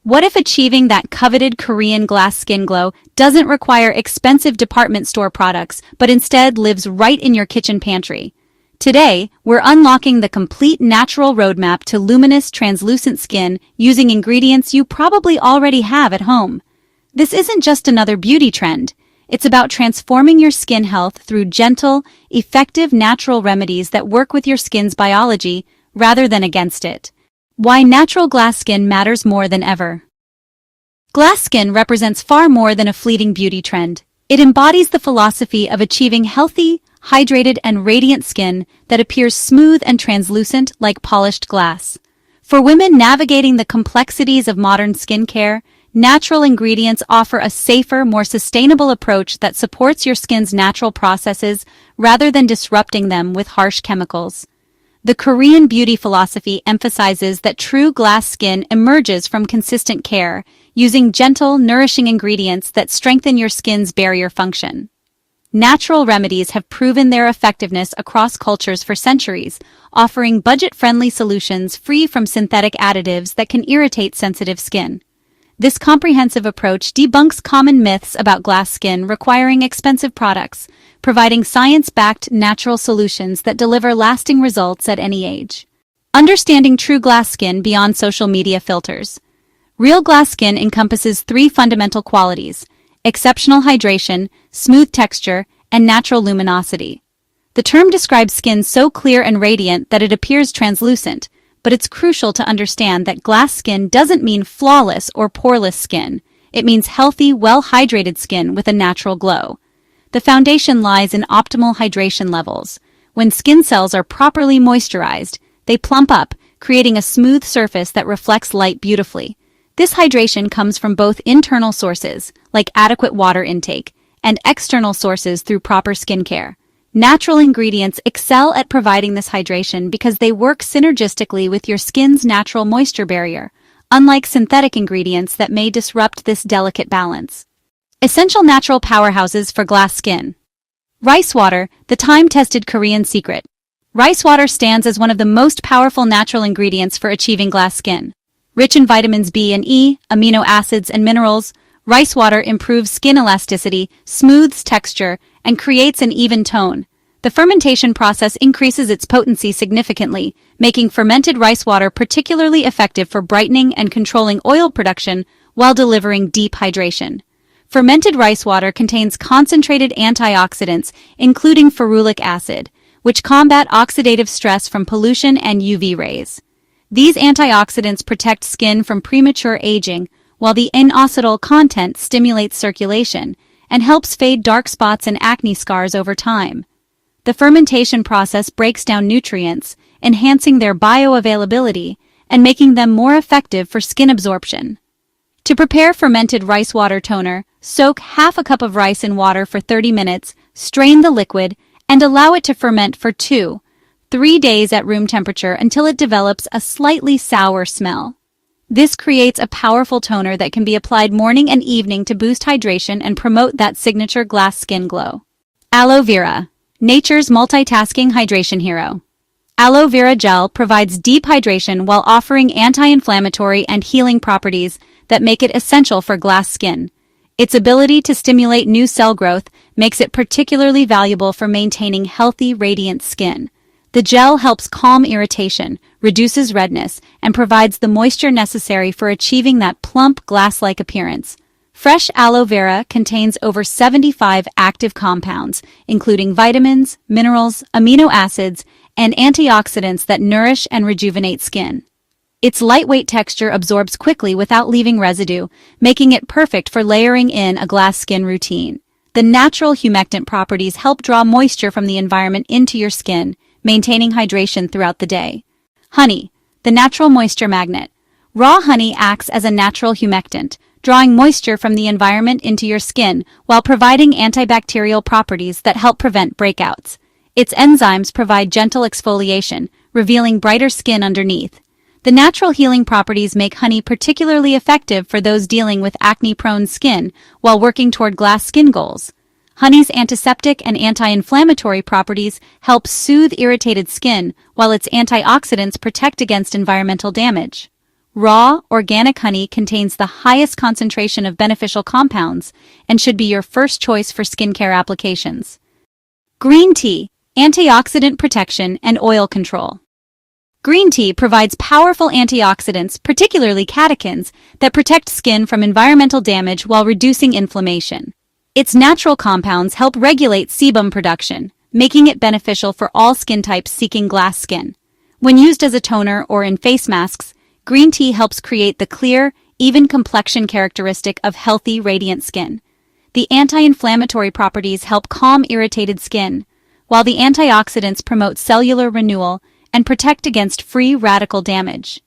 What if achieving that coveted Korean glass skin glow doesn't require expensive department store products, but instead lives right in your kitchen pantry? Today, we're unlocking the complete natural roadmap to luminous, translucent skin using ingredients you probably already have at home. This isn't just another beauty trend. It's about transforming your skin health through gentle, effective natural remedies that work with your skin's biology rather than against it. Why natural glass skin matters more than ever. Glass skin represents far more than a fleeting beauty trend. It embodies the philosophy of achieving healthy, hydrated, and radiant skin that appears smooth and translucent like polished glass. For women navigating the complexities of modern skincare, natural ingredients offer a safer, more sustainable approach that supports your skin's natural processes rather than disrupting them with harsh chemicals. The Korean beauty philosophy emphasizes that true glass skin emerges from consistent care, using gentle, nourishing ingredients that strengthen your skin's barrier function. Natural remedies have proven their effectiveness across cultures for centuries, offering budget-friendly solutions free from synthetic additives that can irritate sensitive skin. This comprehensive approach debunks common myths about glass skin requiring expensive products, providing science-backed natural solutions that deliver lasting results at any age. Understanding true glass skin beyond social media filters. Real glass skin encompasses three fundamental qualities: exceptional hydration, smooth texture, and natural luminosity. The term describes skin so clear and radiant that it appears translucent, but it's crucial to understand that glass skin doesn't mean flawless or poreless skin. It means healthy, well-hydrated skin with a natural glow. The foundation lies in optimal hydration levels. When skin cells are properly moisturized, they plump up, creating a smooth surface that reflects light beautifully. This hydration comes from both internal sources, like adequate water intake, and external sources through proper skincare. Natural ingredients excel at providing this hydration because they work synergistically with your skin's natural moisture barrier, unlike synthetic ingredients that may disrupt this delicate balance. Essential natural powerhouses for glass skin. Rice water, the time-tested Korean secret. Rice water stands as one of the most powerful natural ingredients for achieving glass skin. Rich in vitamins B and E, amino acids, and minerals, rice water improves skin elasticity, smooths texture, and creates an even tone. The fermentation process increases its potency significantly, making fermented rice water particularly effective for brightening and controlling oil production while delivering deep hydration. Fermented rice water contains concentrated antioxidants, including ferulic acid, which combat oxidative stress from pollution and UV rays. These antioxidants protect skin from premature aging, while the inositol content stimulates circulation and helps fade dark spots and acne scars over time. The fermentation process breaks down nutrients, enhancing their bioavailability and making them more effective for skin absorption. To prepare fermented rice water toner, soak half a cup of rice in water for 30 minutes, strain the liquid, and allow it to ferment for 2-3 days at room temperature until it develops a slightly sour smell. This creates a powerful toner that can be applied morning and evening to boost hydration and promote that signature glass skin glow. Aloe Vera, nature's multitasking hydration hero. Aloe Vera gel provides deep hydration while offering anti-inflammatory and healing properties that make it essential for glass skin. Its ability to stimulate new cell growth makes it particularly valuable for maintaining healthy, radiant skin. The gel helps calm irritation, reduces redness, and provides the moisture necessary for achieving that plump, glass-like appearance. Fresh aloe vera contains over 75 active compounds, including vitamins, minerals, amino acids, and antioxidants that nourish and rejuvenate skin. Its lightweight texture absorbs quickly without leaving residue, making it perfect for layering in a glass skin routine. The natural humectant properties help draw moisture from the environment into your skin, maintaining hydration throughout the day. Honey, the natural moisture magnet. Raw honey acts as a natural humectant, drawing moisture from the environment into your skin while providing antibacterial properties that help prevent breakouts. Its enzymes provide gentle exfoliation, revealing brighter skin underneath. The natural healing properties make honey particularly effective for those dealing with acne-prone skin while working toward glass skin goals. Honey's antiseptic and anti-inflammatory properties help soothe irritated skin, while its antioxidants protect against environmental damage. Raw, organic honey contains the highest concentration of beneficial compounds and should be your first choice for skincare applications. Green tea, antioxidant protection and oil control. Green tea provides powerful antioxidants, particularly catechins, that protect skin from environmental damage while reducing inflammation. Its natural compounds help regulate sebum production, making it beneficial for all skin types seeking glass skin. When used as a toner or in face masks, green tea helps create the clear, even complexion characteristic of healthy, radiant skin. The anti-inflammatory properties help calm irritated skin, while the antioxidants promote cellular renewal and protect against free radical damage.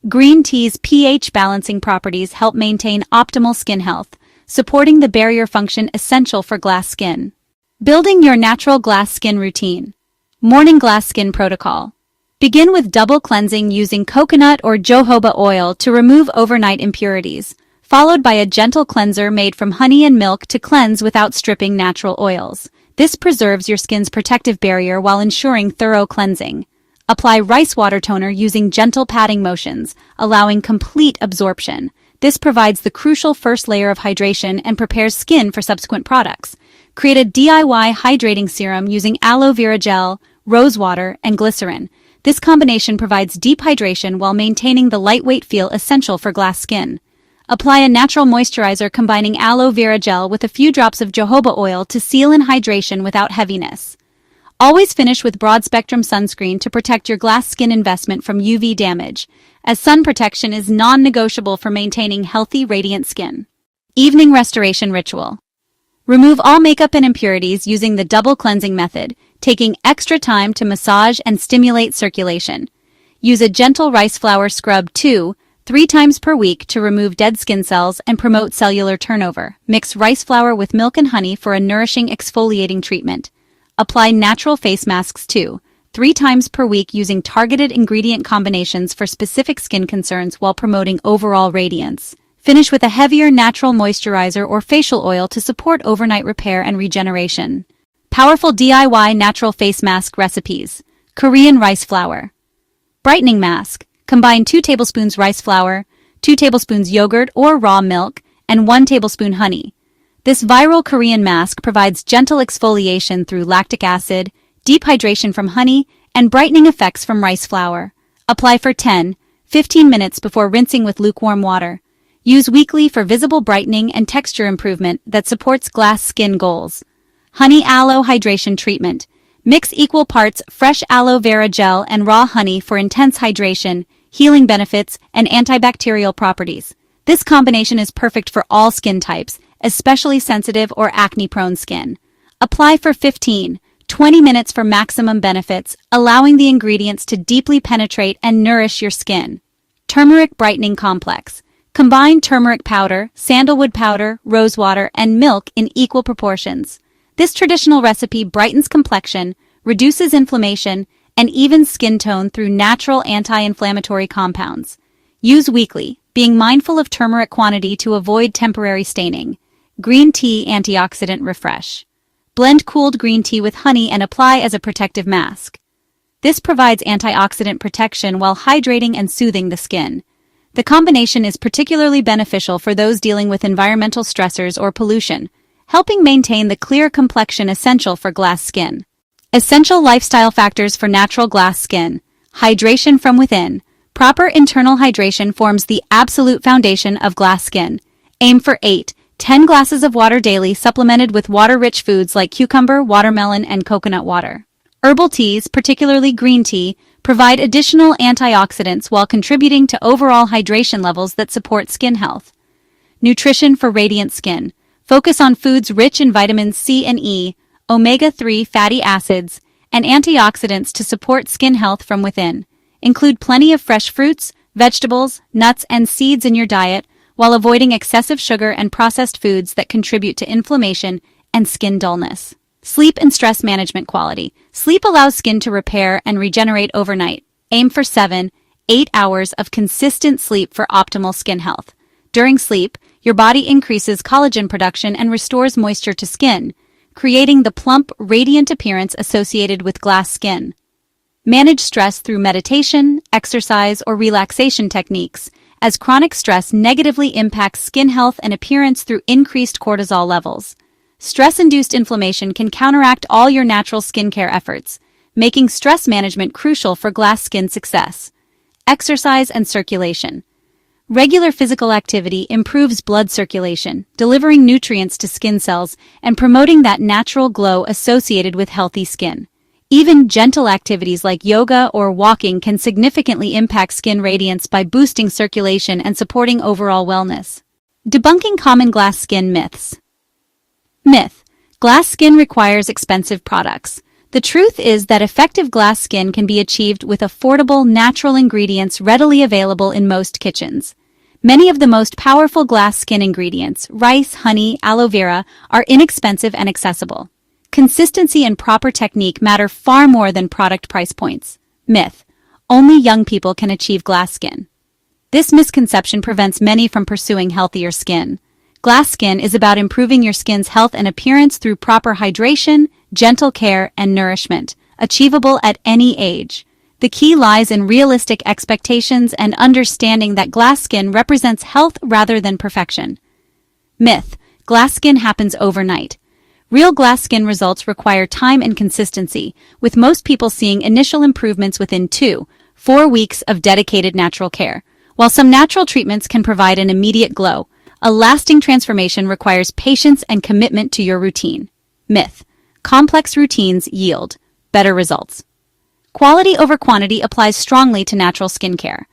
Green tea's pH balancing properties help maintain optimal skin health, supporting the barrier function essential for glass skin. Building your natural glass skin routine. Morning glass skin protocol. Begin with double cleansing using coconut or jojoba oil to remove overnight impurities, followed by a gentle cleanser made from honey and milk to cleanse without stripping natural oils. This preserves your skin's protective barrier while ensuring thorough cleansing. Apply rice water toner using gentle patting motions, allowing complete absorption. This provides the crucial first layer of hydration and prepares skin for subsequent products. Create a DIY hydrating serum using aloe vera gel, rose water, and glycerin. This combination provides deep hydration while maintaining the lightweight feel essential for glass skin. Apply a natural moisturizer combining aloe vera gel with a few drops of jojoba oil to seal in hydration without heaviness. Always finish with broad-spectrum sunscreen to protect your glass skin investment from UV damage, as sun protection is non-negotiable for maintaining healthy, radiant skin. Evening restoration ritual. Remove all makeup and impurities using the double cleansing method, taking extra time to massage and stimulate circulation. Use a gentle rice flour scrub 2-3 times per week to remove dead skin cells and promote cellular turnover. Mix rice flour with milk and honey for a nourishing exfoliating treatment. Apply natural face masks 2-3 times per week using targeted ingredient combinations for specific skin concerns while promoting overall radiance. Finish with a heavier natural moisturizer or facial oil to support overnight repair and regeneration. Powerful DIY natural face mask recipes. Korean rice flour. Brightening mask. Combine 2 tablespoons rice flour, 2 tablespoons yogurt or raw milk, and 1 tablespoon honey. This viral Korean mask provides gentle exfoliation through lactic acid, deep hydration from honey, and brightening effects from rice flour. Apply for 10-15 minutes before rinsing with lukewarm water. Use weekly for visible brightening and texture improvement that supports glass skin goals. Honey aloe hydration treatment. Mix equal parts fresh aloe vera gel and raw honey for intense hydration, healing benefits, and antibacterial properties. This combination is perfect for all skin types, especially sensitive or acne-prone skin. Apply for 15-20 minutes for maximum benefits, allowing the ingredients to deeply penetrate and nourish your skin. Turmeric brightening complex. Combine turmeric powder, sandalwood powder, rose water, and milk in equal proportions. This traditional recipe brightens complexion, reduces inflammation, and evens skin tone through natural anti-inflammatory compounds. Use weekly, being mindful of turmeric quantity to avoid temporary staining. Green tea antioxidant refresh. Blend cooled green tea with honey and apply as a protective mask. This provides antioxidant protection while hydrating and soothing the skin. The combination is particularly beneficial for those dealing with environmental stressors or pollution, helping maintain the clear complexion essential for glass skin. Essential lifestyle factors for natural glass skin. Hydration from within. Proper internal hydration forms the absolute foundation of glass skin. Aim for 8-10 glasses of water daily, supplemented with water-rich foods like cucumber, watermelon, and coconut water. Herbal teas, particularly green tea, provide additional antioxidants while contributing to overall hydration levels that support skin health. Nutrition for radiant skin. Focus on foods rich in vitamins C and E, omega-3 fatty acids, and antioxidants to support skin health from within. Include plenty of fresh fruits, vegetables, nuts, and seeds in your diet, while avoiding excessive sugar and processed foods that contribute to inflammation and skin dullness. Sleep and stress management quality. Sleep allows skin to repair and regenerate overnight. Aim for 7-8 hours of consistent sleep for optimal skin health. During sleep, your body increases collagen production and restores moisture to skin, creating the plump, radiant appearance associated with glass skin. Manage stress through meditation, exercise, or relaxation techniques, as chronic stress negatively impacts skin health and appearance through increased cortisol levels. Stress-induced inflammation can counteract all your natural skincare efforts, making stress management crucial for glass skin success. Exercise and circulation. Regular physical activity improves blood circulation, delivering nutrients to skin cells and promoting that natural glow associated with healthy skin. Even gentle activities like yoga or walking can significantly impact skin radiance by boosting circulation and supporting overall wellness. Debunking common glass skin myths. Myth: glass skin requires expensive products. The truth is that effective glass skin can be achieved with affordable, natural ingredients readily available in most kitchens. Many of the most powerful glass skin ingredients, rice, honey, aloe vera, are inexpensive and accessible. Consistency and proper technique matter far more than product price points. Myth: only young people can achieve glass skin. This misconception prevents many from pursuing healthier skin. Glass skin is about improving your skin's health and appearance through proper hydration, gentle care, and nourishment, achievable at any age. The key lies in realistic expectations and understanding that glass skin represents health rather than perfection. Myth: glass skin happens overnight. Real glass skin results require time and consistency, with most people seeing initial improvements within 2-4 weeks of dedicated natural care. While some natural treatments can provide an immediate glow, a lasting transformation requires patience and commitment to your routine. Myth: complex routines yield better results. Quality over quantity applies strongly to natural skincare.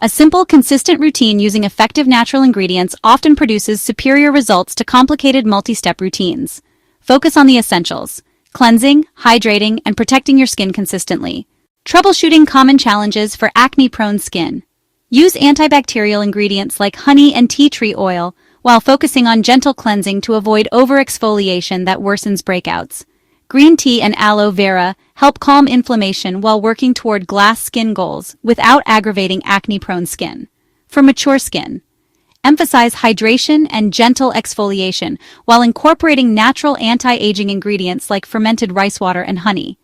A simple, consistent routine using effective natural ingredients often produces superior results to complicated multi-step routines. Focus on the essentials: cleansing, hydrating, and protecting your skin consistently. Troubleshooting common challenges for acne-prone skin. Use antibacterial ingredients like honey and tea tree oil, while focusing on gentle cleansing to avoid over-exfoliation that worsens breakouts. Green tea and aloe vera help calm inflammation while working toward glass skin goals without aggravating acne-prone skin. For mature skin, emphasize hydration and gentle exfoliation while incorporating natural anti-aging ingredients like fermented rice water and honey.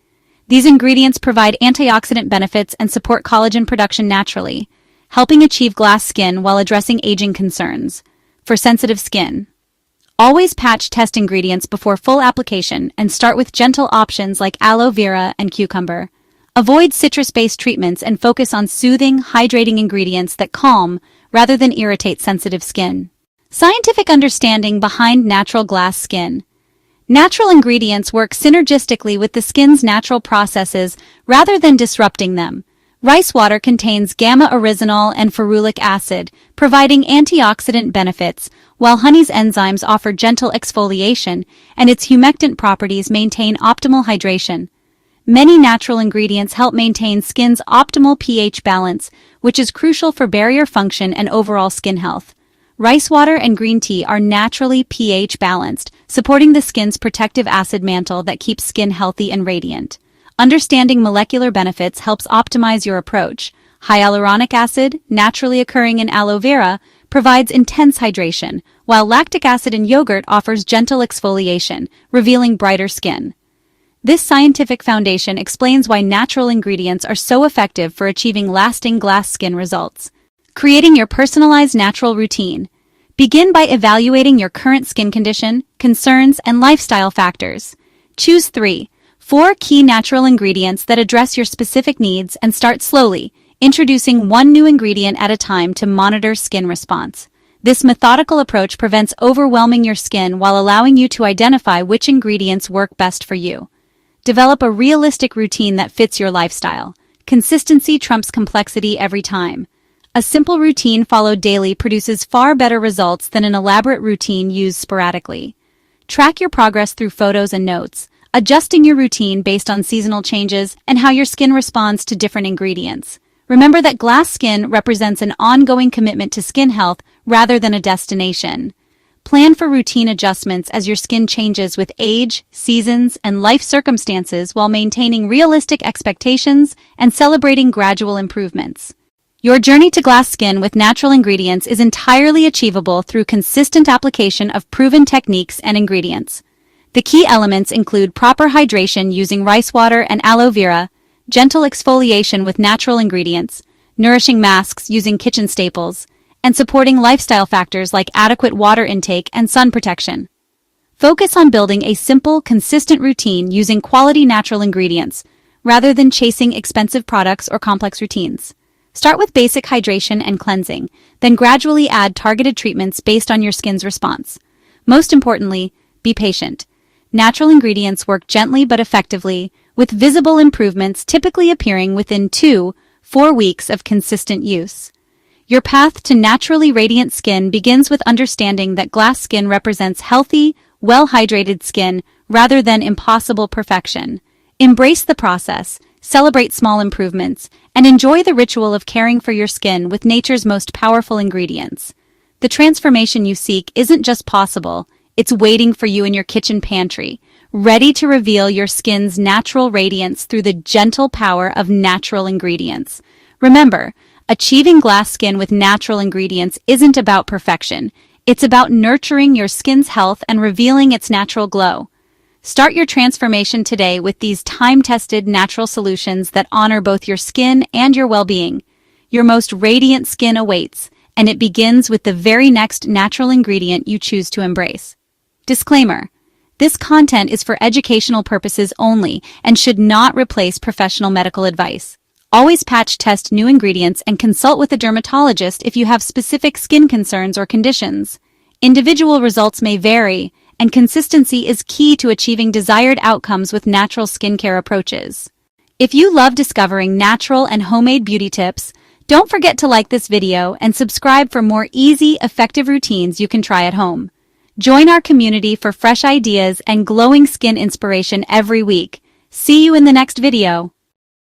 These ingredients provide antioxidant benefits and support collagen production naturally, helping achieve glass skin while addressing aging concerns. For sensitive skin, always patch test ingredients before full application and start with gentle options like aloe vera and cucumber. Avoid citrus-based treatments and focus on soothing, hydrating ingredients that calm rather than irritate sensitive skin. Scientific understanding behind natural glass skin. Natural ingredients work synergistically with the skin's natural processes rather than disrupting them. Rice water contains gamma-oryzanol and ferulic acid, providing antioxidant benefits, while honey's enzymes offer gentle exfoliation and its humectant properties maintain optimal hydration. Many natural ingredients help maintain skin's optimal pH balance, which is crucial for barrier function and overall skin health. Rice water and green tea are naturally pH balanced, supporting the skin's protective acid mantle that keeps skin healthy and radiant. Understanding molecular benefits helps optimize your approach. Hyaluronic acid, naturally occurring in aloe vera, provides intense hydration, while lactic acid in yogurt offers gentle exfoliation, revealing brighter skin. This scientific foundation explains why natural ingredients are so effective for achieving lasting glass skin results. Creating your personalized natural routine. Begin by evaluating your current skin condition, concerns, and lifestyle factors. Choose 3-4 key natural ingredients that address your specific needs and start slowly, introducing one new ingredient at a time to monitor skin response. This methodical approach prevents overwhelming your skin while allowing you to identify which ingredients work best for you. Develop a realistic routine that fits your lifestyle. Consistency trumps complexity every time. A simple routine followed daily produces far better results than an elaborate routine used sporadically. Track your progress through photos and notes, adjusting your routine based on seasonal changes and how your skin responds to different ingredients. Remember that glass skin represents an ongoing commitment to skin health rather than a destination. Plan for routine adjustments as your skin changes with age, seasons, and life circumstances while maintaining realistic expectations and celebrating gradual improvements. Your journey to glass skin with natural ingredients is entirely achievable through consistent application of proven techniques and ingredients. The key elements include proper hydration using rice water and aloe vera, gentle exfoliation with natural ingredients, nourishing masks using kitchen staples, and supporting lifestyle factors like adequate water intake and sun protection. Focus on building a simple, consistent routine using quality natural ingredients, rather than chasing expensive products or complex routines. Start with basic hydration and cleansing, then gradually add targeted treatments based on your skin's response. Most importantly, be patient. Natural ingredients work gently but effectively, with visible improvements typically appearing within 2-4 weeks of consistent use. Your path to naturally radiant skin begins with understanding that glass skin represents healthy, well-hydrated skin rather than impossible perfection. Embrace the process, celebrate small improvements, and enjoy the ritual of caring for your skin with nature's most powerful ingredients. The transformation you seek isn't just possible, it's waiting for you in your kitchen pantry, ready to reveal your skin's natural radiance through the gentle power of natural ingredients. Remember, achieving glass skin with natural ingredients isn't about perfection. It's about nurturing your skin's health and revealing its natural glow. Start your transformation today with these time-tested natural solutions that honor both your skin and your well-being. Your most radiant skin awaits, and it begins with the very next natural ingredient you choose to embrace. Disclaimer: this content is for educational purposes only and should not replace professional medical advice. Always patch test new ingredients and consult with a dermatologist if you have specific skin concerns or conditions. Individual results may vary, and consistency is key to achieving desired outcomes with natural skincare approaches. If you love discovering natural and homemade beauty tips, don't forget to like this video and subscribe for more easy, effective routines you can try at home. Join our community for fresh ideas and glowing skin inspiration every week. See you in the next video.